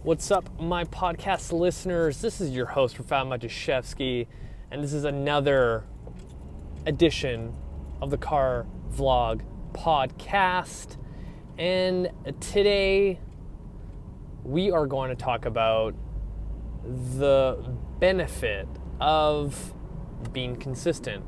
What's up, my podcast listeners? This is your host, Rafał Majaszewski, and this is another edition of the Car Vlog Podcast. And today, we are going to talk about the benefit of being consistent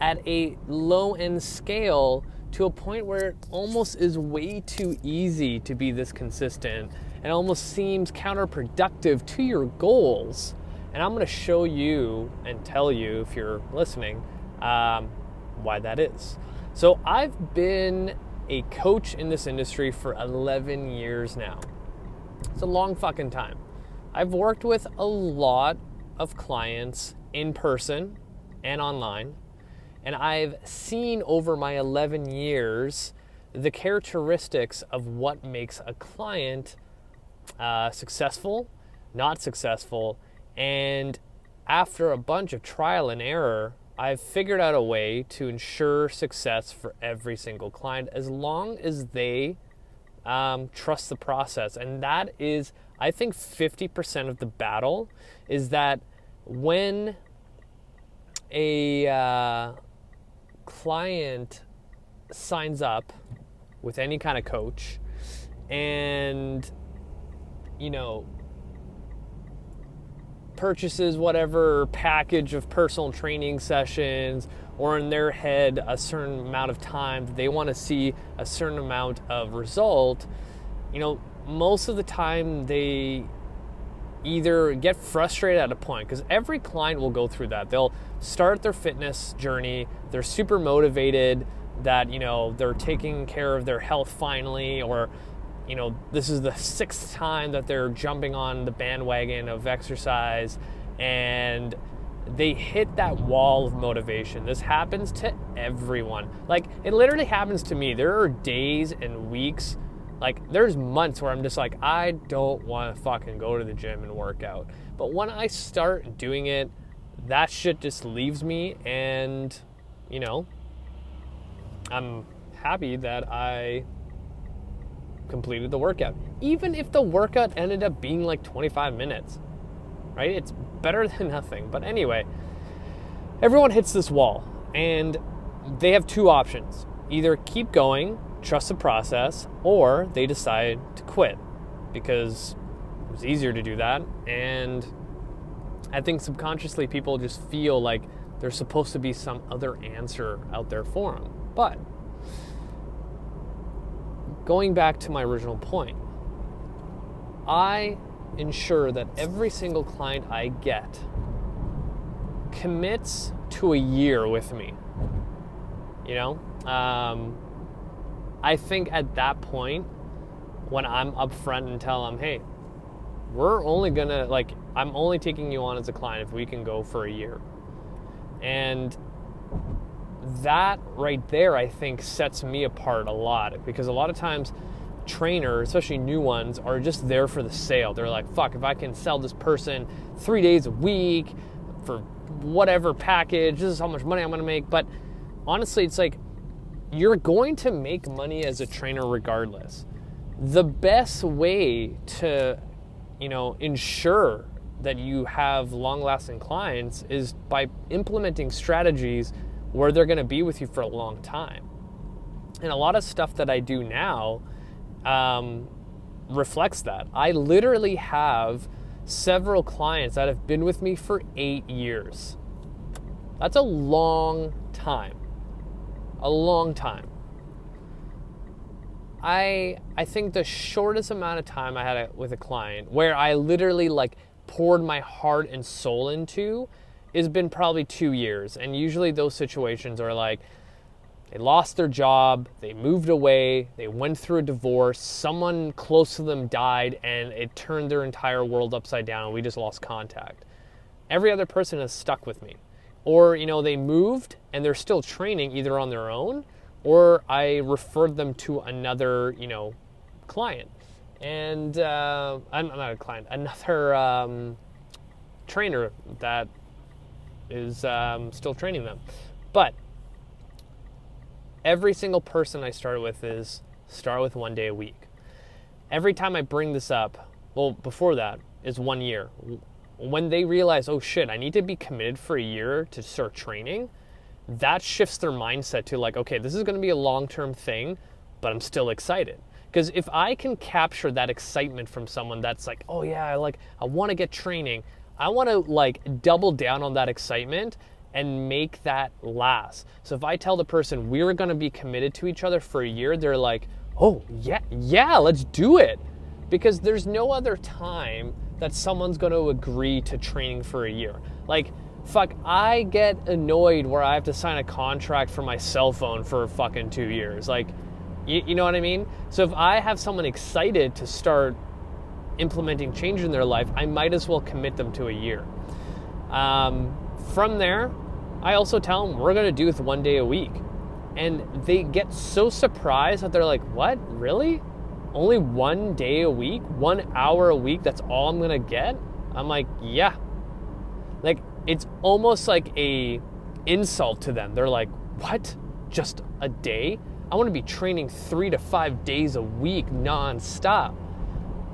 at a low-end scale to a point where it almost is way too easy to be this consistent and almost seems counterproductive to your goals. And I'm going to show you and tell you, if you're listening, why that is. So I've been a coach in this industry for 11 years now. It's a long fucking time. I've worked with a lot of clients in person and online, and I've seen over my 11 years the characteristics of what makes a client successful, not successful, and after a bunch of trial and error, I've figured out a way to ensure success for every single client as long as they trust the process. And that is, I think, 50% of the battle, is that when a client signs up with any kind of coach and purchases whatever package of personal training sessions, or in their head a certain amount of time they want to see a certain amount of result, most of the time they either get frustrated at a point, because every client will go through that. They'll start their fitness journey, they're super motivated that they're taking care of their health finally, or this is the 6th time that they're jumping on the bandwagon of exercise, and they hit that wall of motivation. This happens to everyone. It literally happens to me. There are days and weeks, there's months where I'm just like, I don't want to fucking go to the gym and work out. But when I start doing it, that shit just leaves me, and, I'm happy that I completed the workout. Even if the workout ended up being 25 minutes, right? It's better than nothing. But anyway, everyone hits this wall, and they have two options. Either keep going, trust the process, or they decide to quit, because it was easier to do that. And I think subconsciously people just feel like there's supposed to be some other answer out there for them. But going back to my original point, I ensure that every single client I get commits to a year with me. I think at that point, when I'm upfront and tell them, hey, we're only gonna, I'm only taking you on as a client if we can go for a year. And that right there, I think, sets me apart a lot, because a lot of times trainers, especially new ones, are just there for the sale. They're like, fuck, if I can sell this person 3 days a week for whatever package, this is how much money I'm going to make. But honestly, it's you're going to make money as a trainer regardless. The best way to, ensure that you have long-lasting clients is by implementing strategies where they're going to be with you for a long time. And a lot of stuff that I do now reflects that. I literally have several clients that have been with me for 8 years. That's a long time. A long time. I think the shortest amount of time I had with a client where I literally poured my heart and soul into has been probably 2 years. And usually those situations are they lost their job, they moved away, they went through a divorce, someone close to them died, and it turned their entire world upside down, and we just lost contact. Every other person has stuck with me. Or, they moved and they're still training either on their own, or I referred them to another, client. And, I'm not a client, another trainer that is still training them. But every single person I started with is start with 1 day a week. Every time I bring this up, well, before that is 1 year. When they realize, oh shit, I need to be committed for a year to start training, that shifts their mindset to like, okay, this is going to be a long-term thing, but I'm still excited. Because if I can capture that excitement from someone that's like, oh yeah, I want to get training, I want to like double down on that excitement and make that last. So if I tell the person we're going to be committed to each other for a year, they're like, oh yeah, let's do it. Because there's no other time that someone's going to agree to training for a year. Like, fuck, I get annoyed where I have to sign a contract for my cell phone for fucking 2 years. Like, you know what I mean? So if I have someone excited to start implementing change in their life, I might as well commit them to a year. From there, I also tell them we're going to do it 1 day a week. And they get so surprised that they're like, what, really? Only 1 day a week, 1 hour a week, that's all I'm gonna get? I'm like, yeah. Like, it's almost like a insult to them. They're like, what? Just a day? I wanna be training 3 to 5 days a week nonstop.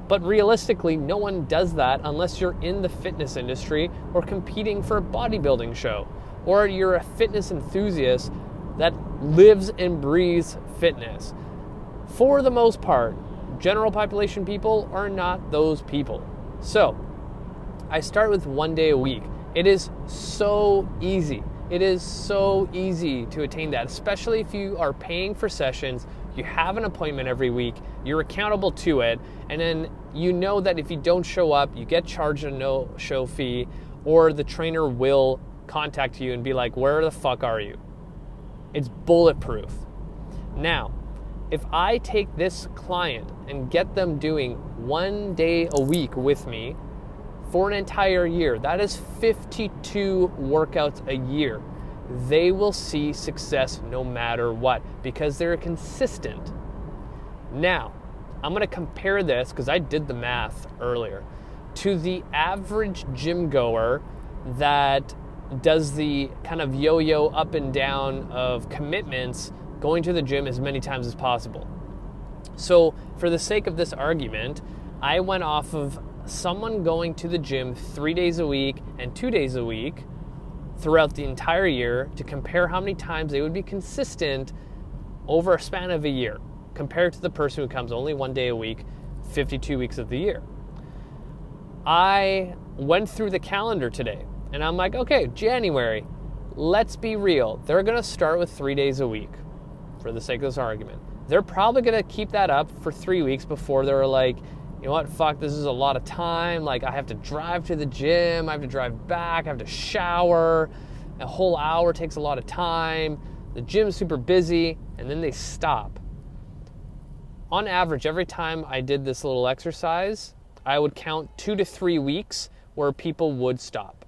But realistically, no one does that unless you're in the fitness industry or competing for a bodybuilding show, or you're a fitness enthusiast that lives and breathes fitness. For the most part, general population people are not those people. So I start with 1 day a week. It is so easy. It is so easy to attain that, especially if you are paying for sessions, you have an appointment every week, you're accountable to it, and then you know that if you don't show up, you get charged a no-show fee, or the trainer will contact you and be like, where the fuck are you? It's bulletproof. Now, if I take this client and get them doing 1 day a week with me for an entire year, that is 52 workouts a year. They will see success no matter what because they're consistent. Now, I'm going to compare this, because I did the math earlier, to the average gym goer that does the kind of yo-yo up and down of commitments, going to the gym as many times as possible. So for the sake of this argument, I went off of someone going to the gym 3 days a week and 2 days a week throughout the entire year to compare how many times they would be consistent over a span of a year compared to the person who comes only 1 day a week, 52 weeks of the year. I went through the calendar today and I'm like, okay, January, let's be real. They're going to start with 3 days a week for the sake of this argument. They're probably going to keep that up for 3 weeks before they're like, you know what, fuck, this is a lot of time. Like, I have to drive to the gym, I have to drive back, I have to shower. A whole hour takes a lot of time. The gym's super busy, and then they stop. On average, every time I did this little exercise, I would count 2 to 3 weeks where people would stop.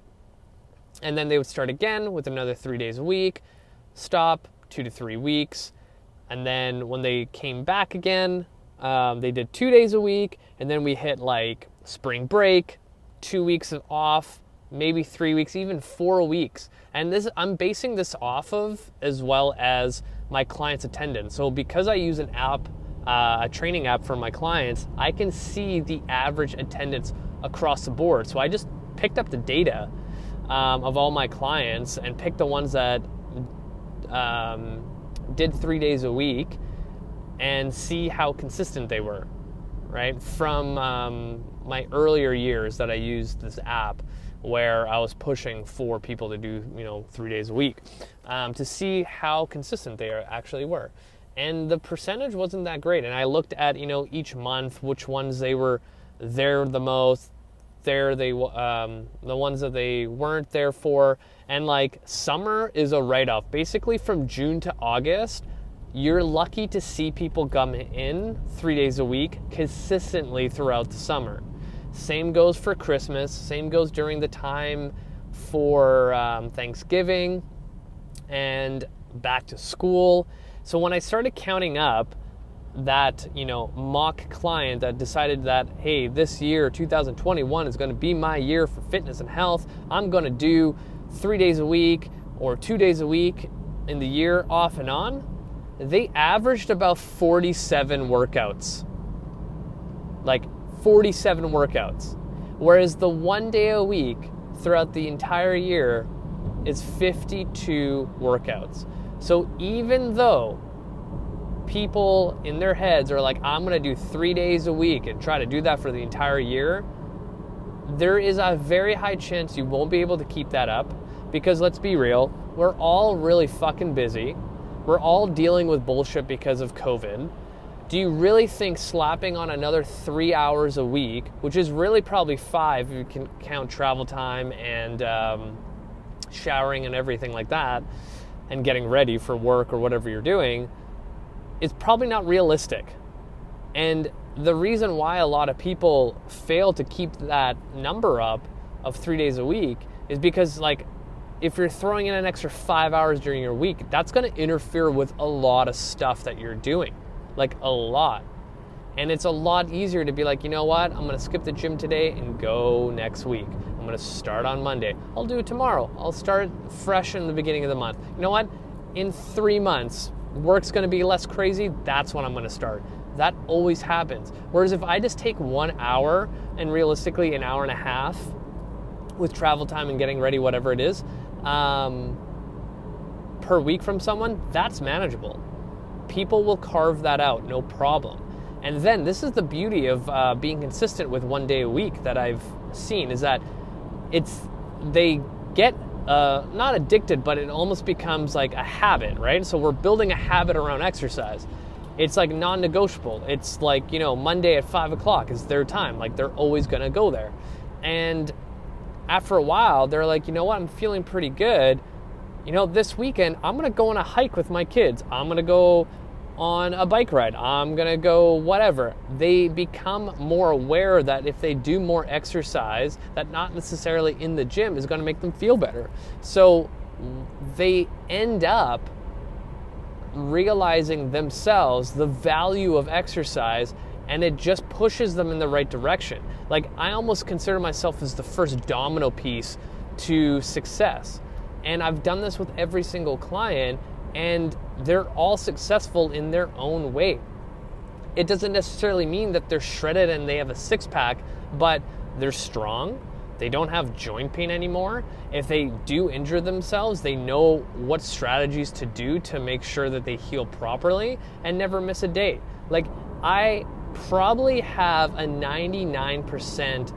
And then they would start again with another 3 days a week, stop, 2 to 3 weeks. And then when they came back again, they did 2 days a week, and then we hit like spring break, 2 weeks of off, maybe 3 weeks, even 4 weeks. And this, I'm basing this off of as well as my clients' attendance. So because I use an app, a training app for my clients, I can see the average attendance across the board. So I just picked up the data of all my clients and picked the ones that did 3 days a week and see how consistent they were, right? From my earlier years that I used this app where I was pushing for people to do, 3 days a week, to see how consistent they actually were. And the percentage wasn't that great. And I looked at, each month, which ones they were there the most, the ones that they weren't there for. And like summer is a write-off. Basically from June to August, you're lucky to see people come in 3 days a week consistently throughout the summer. Same goes for Christmas, same goes during the time for Thanksgiving and back to school. So when I started counting up that, mock client that decided that, hey, this year, 2021, is going to be my year for fitness and health, I'm going to do 3 days a week or 2 days a week in the year off and on, they averaged about 47 workouts. Like 47 workouts. Whereas the 1 day a week throughout the entire year is 52 workouts. So even though people in their heads are like, I'm going to do 3 days a week and try to do that for the entire year, there is a very high chance you won't be able to keep that up, because let's be real, we're all really fucking busy. We're all dealing with bullshit because of COVID. Do you really think slapping on another 3 hours a week, which is really probably 5 if you can count travel time and showering and everything like that, and getting ready for work or whatever you're doing, is probably not realistic. And the reason why a lot of people fail to keep that number up of 3 days a week is because, like, if you're throwing in an extra 5 hours during your week, that's going to interfere with a lot of stuff that you're doing, like a lot. And it's a lot easier to be like, you know what, I'm going to skip the gym today and go next week. I'm going to start on Monday. I'll do it tomorrow. I'll start fresh in the beginning of the month. You know what? In 3 months, work's going to be less crazy. That's when I'm going to start. That always happens. Whereas if I just take 1 hour, and realistically an hour and a half with travel time and getting ready, whatever it is, per week from someone, that's manageable. People will carve that out, no problem. And then this is the beauty of being consistent with 1 day a week that I've seen, is that they get not addicted, but it almost becomes like a habit, right? So we're building a habit around exercise. It's like non-negotiable. It's like, Monday at 5 o'clock is their time. Like, they're always going to go there. And after a while, they're like, you know what, I'm feeling pretty good. This weekend, I'm going to go on a hike with my kids. I'm going to go on a bike ride. I'm going to go whatever. They become more aware that if they do more exercise, that not necessarily in the gym is going to make them feel better. So they end up realizing themselves the value of exercise, and it just pushes them in the right direction. Like, I almost consider myself as the first domino piece to success. And I've done this with every single client, and they're all successful in their own way. It doesn't necessarily mean that they're shredded and they have a six-pack, but they're strong. They don't have joint pain anymore. If they do injure themselves, they know what strategies to do to make sure that they heal properly and never miss a day. Like, I probably have a 99%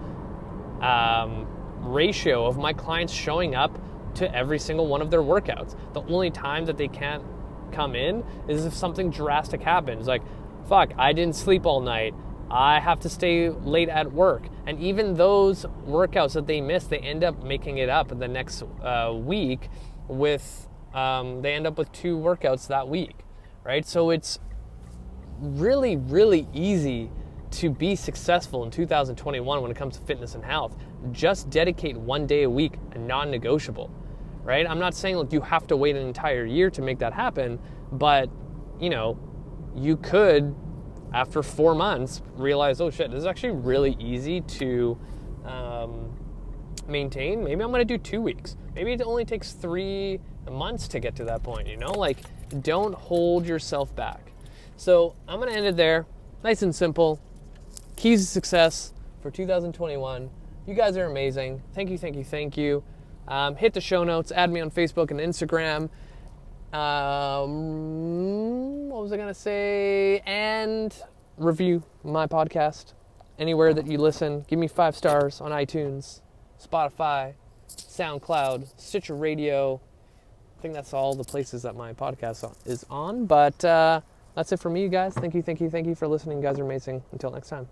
ratio of my clients showing up to every single one of their workouts. The only time that they can't come in is if something drastic happens. Like, fuck, I didn't sleep all night. I have to stay late at work. And even those workouts that they miss, they end up making it up in the next week with, they end up with 2 workouts that week, right? So it's really, really easy to be successful in 2021 when it comes to fitness and health. Just dedicate 1 day a week, a non-negotiable, right? I'm not saying like you have to wait an entire year to make that happen, but you could, after 4 months, realize, oh shit, this is actually really easy to maintain. Maybe I'm going to do 2 weeks. Maybe it only takes 3 months to get to that point, Like, don't hold yourself back. So I'm going to end it there. Nice and simple. Keys to success for 2021. You guys are amazing. Thank you, thank you, thank you. Hit the show notes. Add me on Facebook and Instagram. What was I going to say? And review my podcast anywhere that you listen. Give me 5 stars on iTunes, Spotify, SoundCloud, Stitcher Radio. I think that's all the places that my podcast is on. But that's it for me, you guys. Thank you, thank you, thank you for listening. You guys are amazing. Until next time.